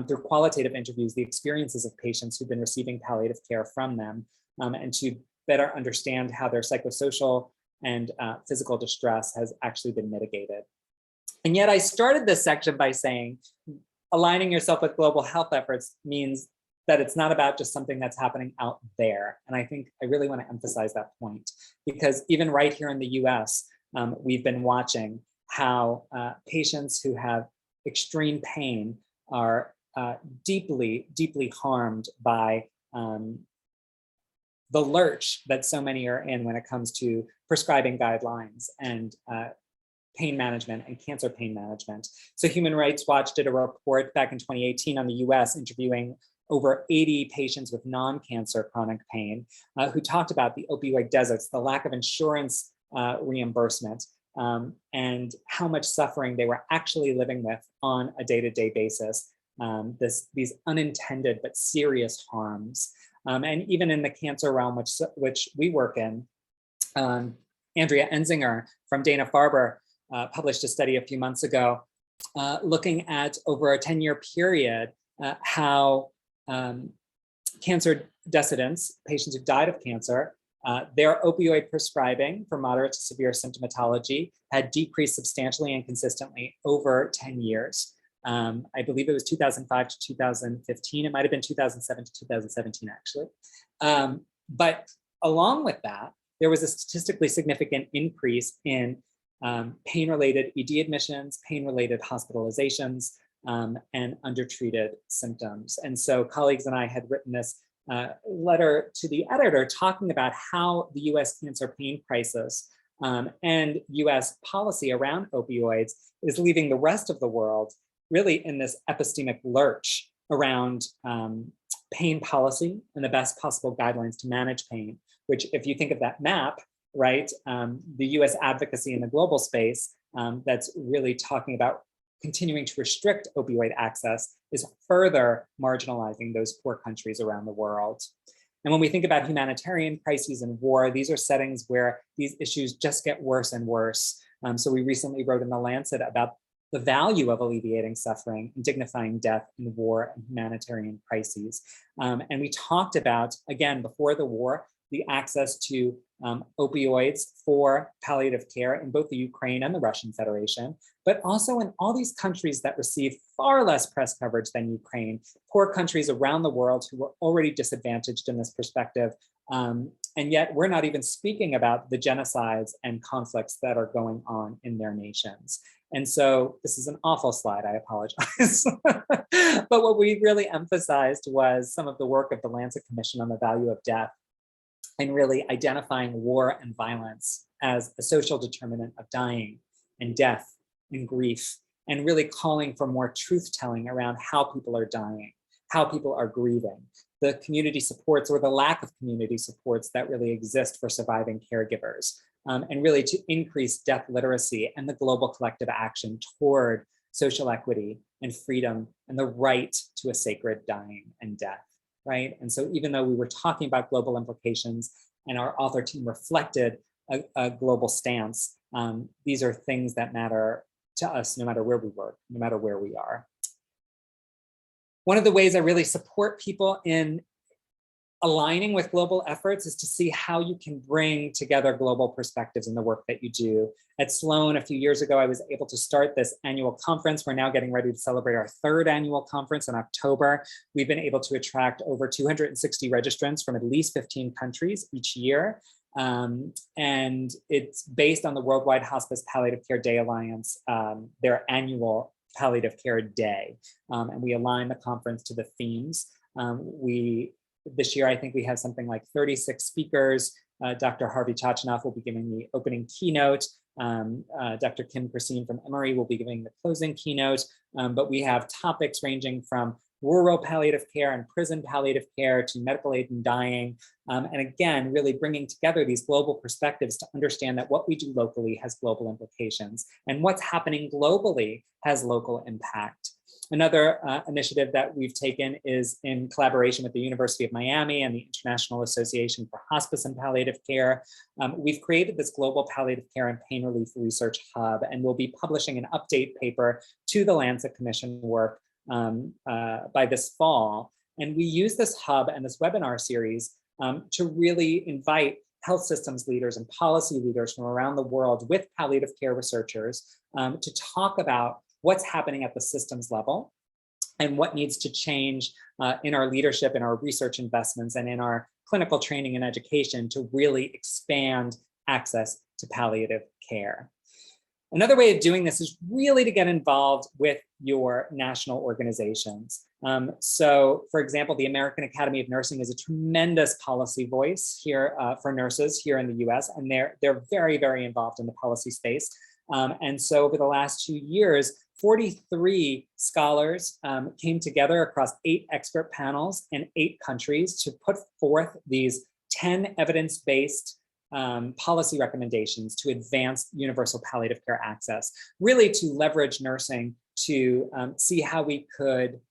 through qualitative interviews the experiences of patients who've been receiving palliative care from them, and to better understand how their psychosocial and physical distress has actually been mitigated. And yet I started this section by saying, aligning yourself with global health efforts means that it's not about just something that's happening out there. And I think I really want to emphasize that point, because even right here in the US, we've been watching how patients who have extreme pain are deeply, deeply harmed by the lurch that so many are in when it comes to prescribing guidelines and pain management and cancer pain management. So Human Rights Watch did a report back in 2018 on the US, interviewing over 80 patients with non-cancer chronic pain, who talked about the opioid deserts, the lack of insurance reimbursement, and how much suffering they were actually living with on a day-to-day basis, these unintended but serious harms. And even in the cancer realm, which we work in, Andrea Enzinger from Dana-Farber published a study a few months ago looking at over a 10-year period how cancer decedents, patients who died of cancer, their opioid prescribing for moderate to severe symptomatology had decreased substantially and consistently over 10 years. I believe it was 2005 to 2015. It might have been 2007 to 2017, actually. But along with that, there was a statistically significant increase in pain-related ED admissions, pain-related hospitalizations, and undertreated symptoms. And so colleagues and I had written this letter to the editor talking about how the US cancer pain crisis and US policy around opioids is leaving the rest of the world really in this epistemic lurch around pain policy and the best possible guidelines to manage pain, which, if you think of that map, right, the US advocacy in the global space that's really talking about continuing to restrict opioid access is further marginalizing those poor countries around the world. And when we think about humanitarian crises and war, these are settings where these issues just get worse and worse. So we recently wrote in The Lancet about the value of alleviating suffering and dignifying death in war and humanitarian crises. And we talked about, again, before the war, the access to opioids for palliative care in both the Ukraine and the Russian Federation, but also in all these countries that receive far less press coverage than Ukraine, poor countries around the world who were already disadvantaged in this perspective. And yet we're not even speaking about the genocides and conflicts that are going on in their nations. And so this is an awful slide, I apologize. But what we really emphasized was some of the work of the Lancet Commission on the Value of Death, and really identifying war and violence as a social determinant of dying and death and grief, and really calling for more truth-telling around how people are dying, how people are grieving, the community supports or the lack of community supports that really exist for surviving caregivers, and really to increase death literacy and the global collective action toward social equity and freedom and the right to a sacred dying and death. Right? And so even though we were talking about global implications and our author team reflected a global stance, these are things that matter to us no matter where we work, no matter where we are. One of the ways I really support people in aligning with global efforts is to see how you can bring together global perspectives in the work that you do. At Sloan, a few years ago, I was able to start this annual conference. We're now getting ready to celebrate our third annual conference in October. We've been able to attract over 260 registrants from at least 15 countries each year. And it's based on the Worldwide Hospice Palliative Care Day Alliance, their annual Palliative Care Day. And we align the conference to the themes. This year, I think we have something like 36 speakers. Dr. Harvey Chachanoff will be giving the opening keynote. Dr. Kim Persine from Emory will be giving the closing keynote. But we have topics ranging from rural palliative care and prison palliative care to medical aid in dying. And again, really bringing together these global perspectives to understand that what we do locally has global implications and what's happening globally has local impact. Another initiative that we've taken is in collaboration with the University of Miami and the International Association for Hospice and Palliative Care. We've created this global palliative care and pain relief research hub, and we'll be publishing an update paper to the Lancet Commission work by this fall. And we use this hub and this webinar series to really invite health systems leaders and policy leaders from around the world with palliative care researchers to talk about what's happening at the systems level and what needs to change in our leadership, in our research investments, and in our clinical training and education to really expand access to palliative care. Another way of doing this is really to get involved with your national organizations. So, for example, the American Academy of Nursing is a tremendous policy voice here for nurses here in the US, and they're very, very involved in the policy space. And so over the last 2 years, 43 scholars came together across 8 expert panels in 8 countries to put forth these 10 evidence-based policy recommendations to advance universal palliative care access, really to leverage nursing to see how we could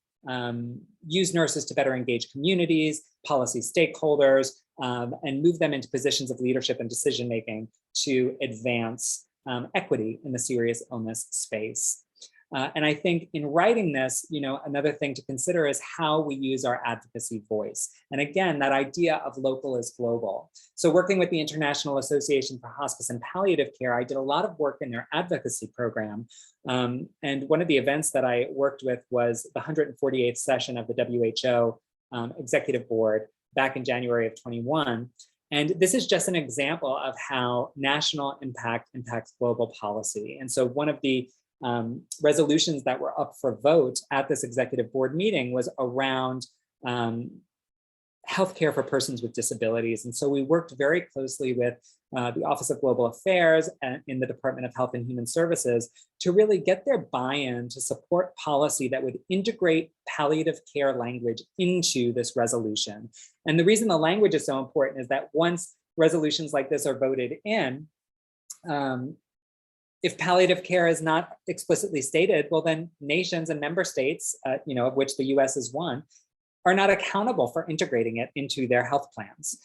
use nurses to better engage communities, policy stakeholders, and move them into positions of leadership and decision-making to advance equity in the serious illness space. And I think in writing this, another thing to consider is how we use our advocacy voice. And again, that idea of local is global. So working with the International Association for Hospice and Palliative Care, I did a lot of work in their advocacy program. And one of the events that I worked with was the 148th session of the WHO Executive Board back in January of 21. And this is just an example of how national impact impacts global policy. And so one of the resolutions that were up for vote at this executive board meeting was around healthcare for persons with disabilities. And so we worked very closely with the Office of Global Affairs in the Department of Health and Human Services to really get their buy-in to support policy that would integrate palliative care language into this resolution. And the reason the language is so important is that once resolutions like this are voted in, if palliative care is not explicitly stated, well, then nations and member states, of which the US is one, are not accountable for integrating it into their health plans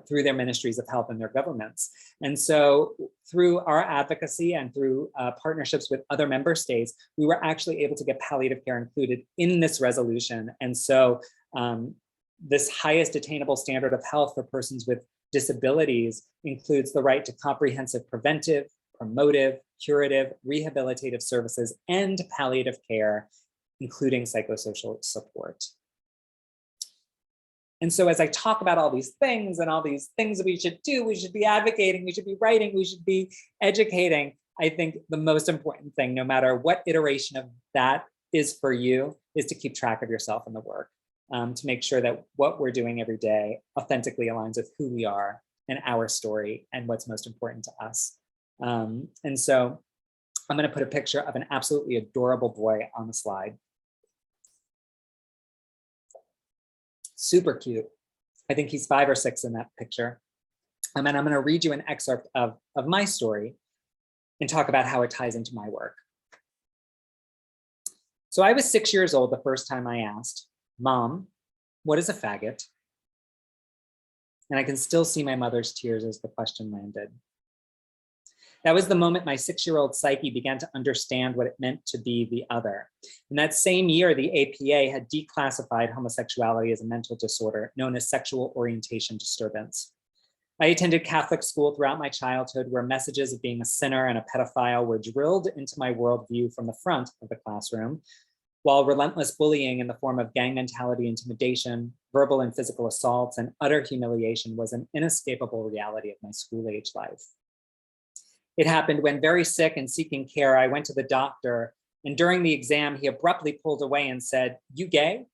through their ministries of health and their governments. And so through our advocacy and through partnerships with other member states, we were actually able to get palliative care included in this resolution. And so this highest attainable standard of health for persons with disabilities includes the right to comprehensive preventive, promotive, curative, rehabilitative services, and palliative care, including psychosocial support. And so as I talk about all these things and all these things that we should do, we should be advocating, we should be writing, we should be educating, I think the most important thing, no matter what iteration of that is for you, is to keep track of yourself in the work, to make sure that what we're doing every day authentically aligns with who we are and our story and what's most important to us. And so I'm going to put a picture of an absolutely adorable boy on the slide. Super cute. I think he's 5 or 6 in that picture. And I'm going to read you an excerpt of my story and talk about how it ties into my work. So I was 6 years old the first time I asked, "Mom, what is a faggot?" And I can still see my mother's tears as the question landed. That was the moment my 6-year-old psyche began to understand what it meant to be the other. In that same year, the APA had declassified homosexuality as a mental disorder known as sexual orientation disturbance. I attended Catholic school throughout my childhood where messages of being a sinner and a pedophile were drilled into my worldview from the front of the classroom. while relentless bullying in the form of gang mentality, intimidation, verbal and physical assaults, and utter humiliation was an inescapable reality of my school-age life. It happened when, very sick and seeking care, I went to the doctor, and during the exam, he abruptly pulled away and said, "You gay?"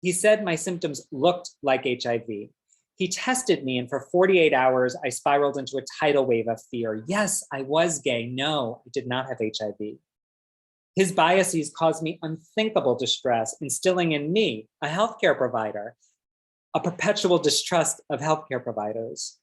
He said my symptoms looked like HIV. He tested me, and for 48 hours, I spiraled into a tidal wave of fear. Yes, I was gay. No, I did not have HIV. His biases caused me unthinkable distress, instilling in me, a healthcare provider, a perpetual distrust of healthcare providers.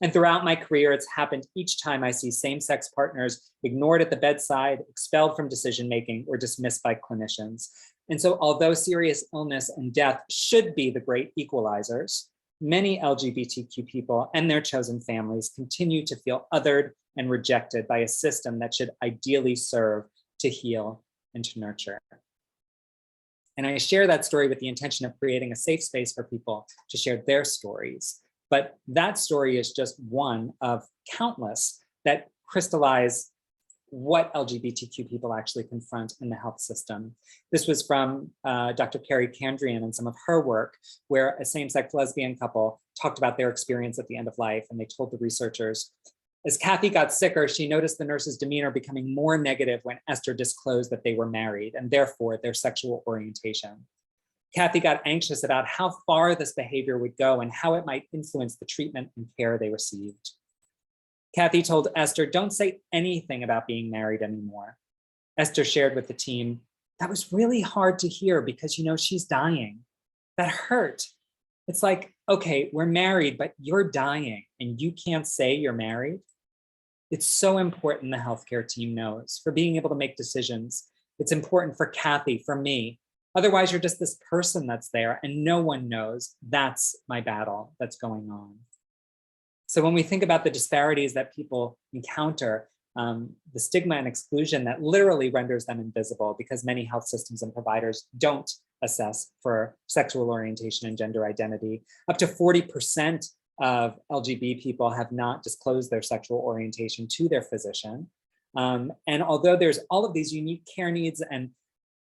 And throughout my career, it's happened each time I see same-sex partners ignored at the bedside, expelled from decision-making, or dismissed by clinicians. And so although serious illness and death should be the great equalizers, many LGBTQ people and their chosen families continue to feel othered and rejected by a system that should ideally serve to heal and to nurture. And I share that story with the intention of creating a safe space for people to share their stories. But that story is just one of countless that crystallize what LGBTQ people actually confront in the health system. This was from Dr. Carrie Kandrian and some of her work, where a same-sex lesbian couple talked about their experience at the end of life, and they told the researchers, as Kathy got sicker, she noticed the nurse's demeanor becoming more negative when Esther disclosed that they were married, and therefore their sexual orientation. Kathy got anxious about how far this behavior would go and how it might influence the treatment and care they received. Kathy told Esther, "Don't say anything about being married anymore." Esther shared with the team, "That was really hard to hear because, she's dying. That hurt. It's like, okay, we're married, but you're dying and you can't say you're married." It's so important the healthcare team knows for being able to make decisions. It's important for Kathy, for me. Otherwise, you're just this person that's there and no one knows that's my battle that's going on. So when we think about the disparities that people encounter, the stigma and exclusion that literally renders them invisible because many health systems and providers don't assess for sexual orientation and gender identity. Up to 40% of LGBT people have not disclosed their sexual orientation to their physician. And although there's all of these unique care needs and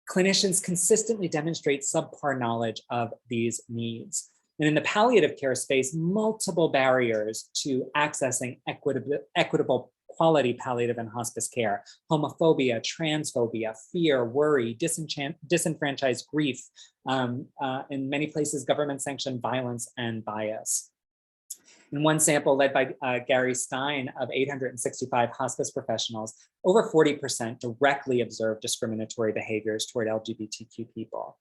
clinicians consistently demonstrate subpar knowledge of these needs. And in the palliative care space, multiple barriers to accessing equitable quality palliative and hospice care, homophobia, transphobia, fear, worry, disenfranchised grief, in many places, government-sanctioned violence and bias. In one sample led by Gary Stein of 865 hospice professionals, over 40% directly observed discriminatory behaviors toward LGBTQ people.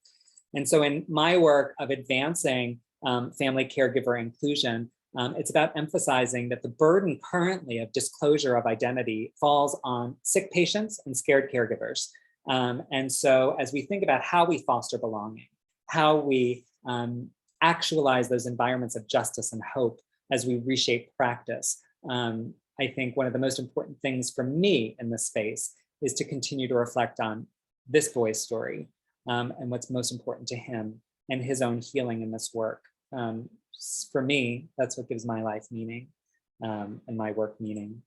And so in my work of advancing family caregiver inclusion, it's about emphasizing that the burden currently of disclosure of identity falls on sick patients and scared caregivers. And so as we think about how we foster belonging, how we actualize those environments of justice and hope as we reshape practice, I think one of the most important things for me in this space is to continue to reflect on this boy's story and what's most important to him and his own healing in this work. For me, that's what gives my life meaning and my work meaning.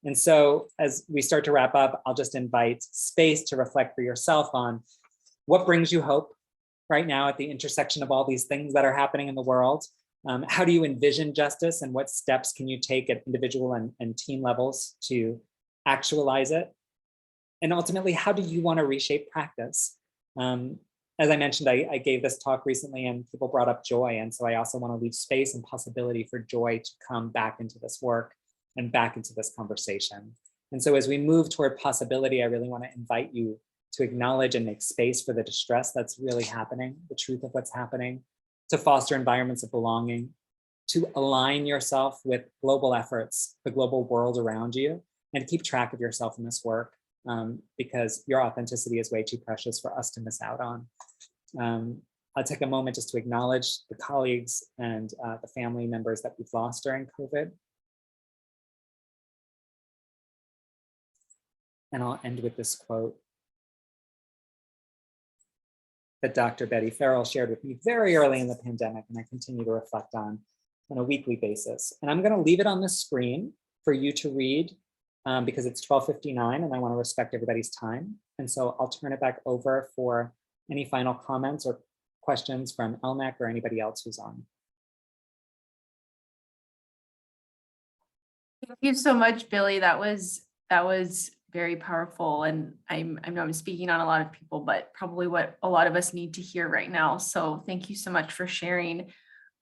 And so as we start to wrap up, I'll just invite space to reflect for yourself on what brings you hope right now at the intersection of all these things that are happening in the world. How do you envision justice and what steps can you take at individual and team levels to actualize it? And ultimately, how do you want to reshape practice? As I mentioned, I gave this talk recently and people brought up joy. And so I also want to leave space and possibility for joy to come back into this work and back into this conversation. And so as we move toward possibility, I really want to invite you to acknowledge and make space for the distress that's really happening, the truth of what's happening, to foster environments of belonging, to align yourself with global efforts, the global world around you, and to keep track of yourself in this work because your authenticity is way too precious for us to miss out on. I'll take a moment just to acknowledge the colleagues and the family members that we've lost during COVID. And I'll end with this quote that Dr. Betty Farrell shared with me very early in the pandemic, and I continue to reflect on a weekly basis. And I'm going to leave it on the screen for you to read because it's 12:59 and I want to respect everybody's time. And so I'll turn it back over for any final comments or questions from LNEC or anybody else who's on. Thank you so much, Billy. That was very powerful. And I know I'm speaking on a lot of people, but probably what a lot of us need to hear right now. So thank you so much for sharing.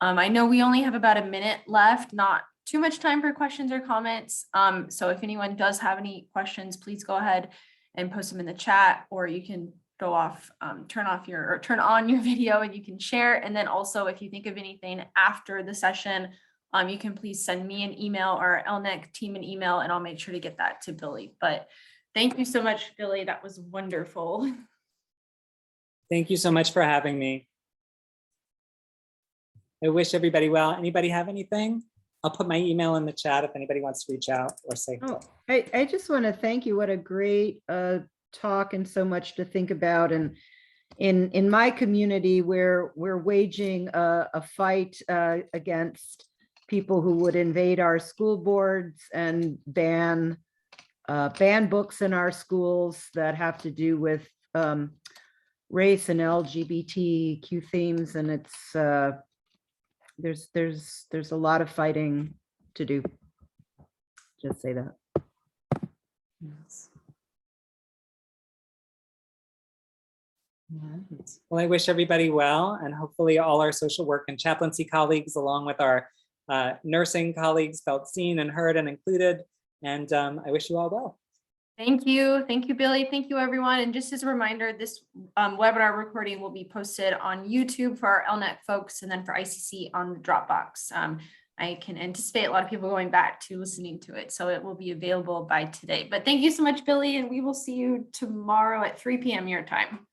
I know we only have about a minute left, not too much time for questions or comments. So if anyone does have any questions, please go ahead and post them in the chat, or you can go off, turn on your video and you can share. And then also, if you think of anything after the session, you can please send me an email or LNEC team an email, and I'll make sure to get that to Billy. But thank you so much, Billy. That was wonderful. Thank you so much for having me. I wish everybody well. Anybody have anything? I'll put my email in the chat if anybody wants to reach out or say. Oh, I just want to thank you. What a great talk, and so much to think about. And in my community, we're waging a fight against people who would invade our school boards and ban books in our schools that have to do with race and LGBTQ themes. And it's there's a lot of fighting to do. Just say that. Yes. Right. Well, I wish everybody well, and hopefully all our social work and chaplaincy colleagues, along with our nursing colleagues, felt seen and heard and included. And I wish you all well. Thank you. Thank you, Billy. Thank you, everyone. And just as a reminder, this webinar recording will be posted on YouTube for our LNET folks, and then for ICC on the Dropbox. I can anticipate a lot of people going back to listening to it, so it will be available by today. But thank you so much, Billy, and we will see you tomorrow at 3 p.m. your time.